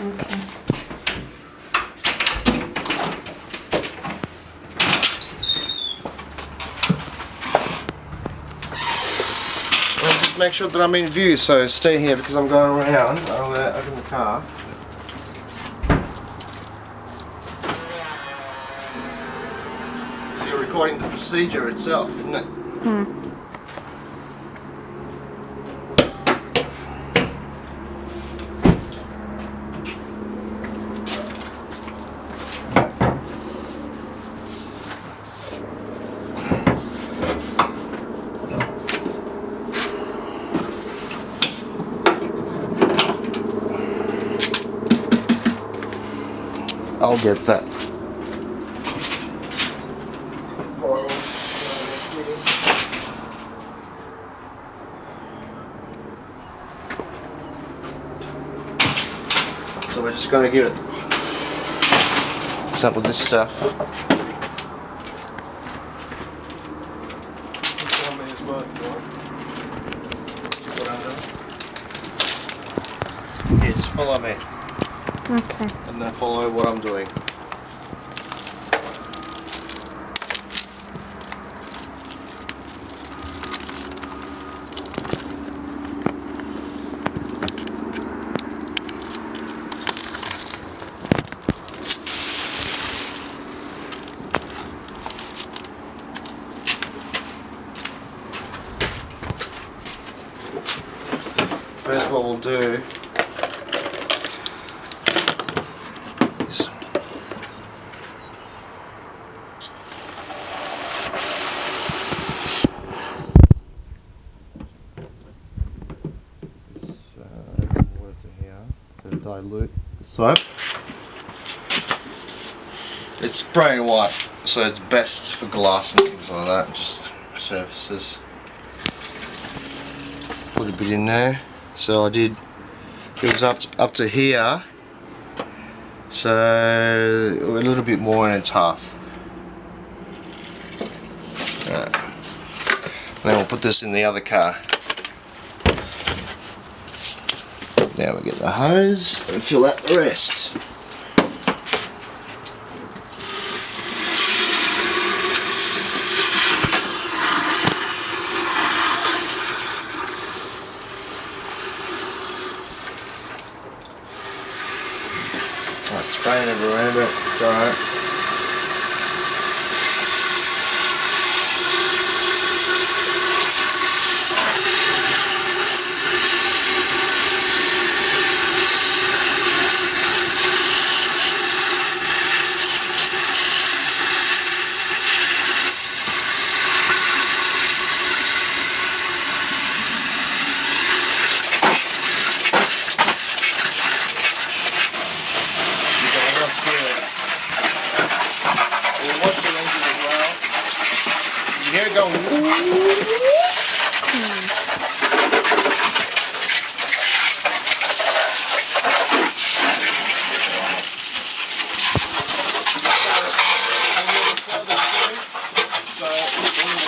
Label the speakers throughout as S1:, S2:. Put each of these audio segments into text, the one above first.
S1: Okay.
S2: Well, just make sure that I'm in view, so stay here because I'm going around. I'll open the car. So you're recording the procedure itself, isn't it? I'll get that. So we're just going to give it some of this stuff. Yeah, just follow me.
S1: Okay.
S2: And then follow what I'm doing. First what we'll do is to dilute the soap. It's spraying white, so it's best for glass and things like that, just surfaces. Put a bit in there. So I did, it was up to here, so a little bit more and it's half. Then we'll put this in the other car. Now we get the hose and fill out the rest. Spraying everywhere, but it's alright. Here it goes.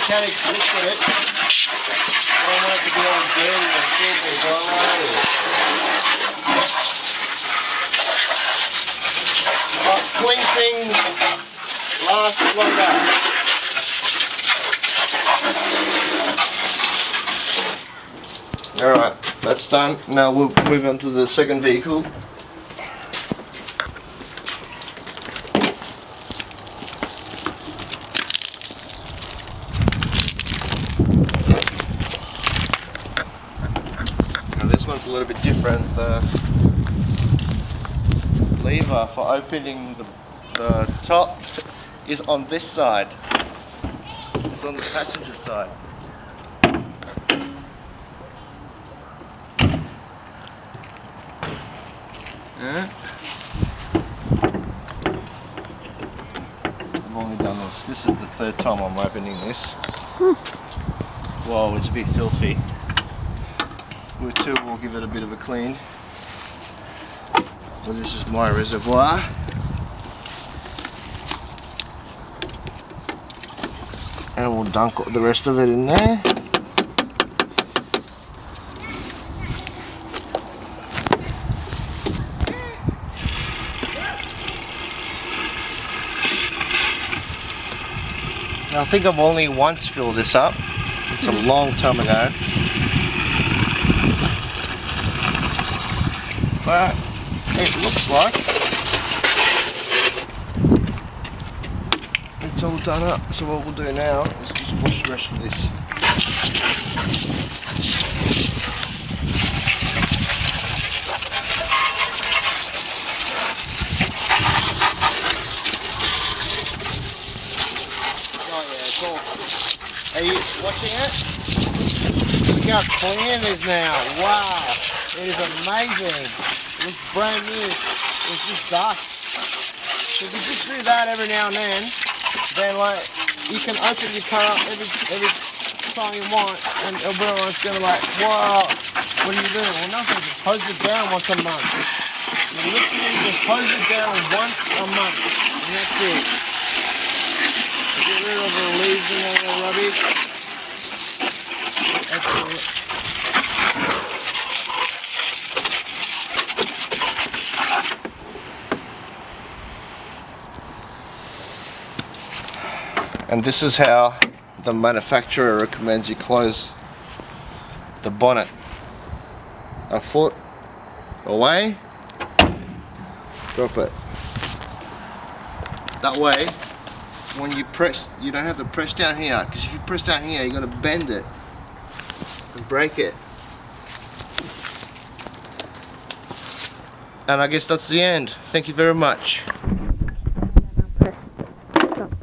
S2: Mechanics look at it. I don't want it to be all dirty and filthy, so I like it. Clean things last longer. Alright, that's done. Now we'll move on to the second vehicle. Now this one's a little bit different. The lever for opening the top is on this side. It's on the passenger side. Yeah. I've only done this. This is the third time I'm opening this. Whoa, it's a bit filthy. With two, we'll give it a bit of a clean. Well, this is my reservoir. And we'll dunk the rest of it in there. I think I've only once filled this up. It's a long time ago. But it looks like it's all done up. So what we'll do now is just wash the rest of this. Are you watching it? Look how clean it is now. Wow. It is amazing. It looks brand new. It's just dust. So if you just do that every now and then like you can open your car up every time you want and everyone's gonna be like, wow, what are you doing? Well, nothing, just hose it down once a month. You literally just hose it down once a month. And that's it. Get rid of the leaves and all the rubbish. Excellent. And this is how the manufacturer recommends you close the bonnet. A foot away, drop it. That way, when you press, you don't have to press down here, because if you press down here, you're going to bend it and break it. And I guess that's the end. Thank you very much.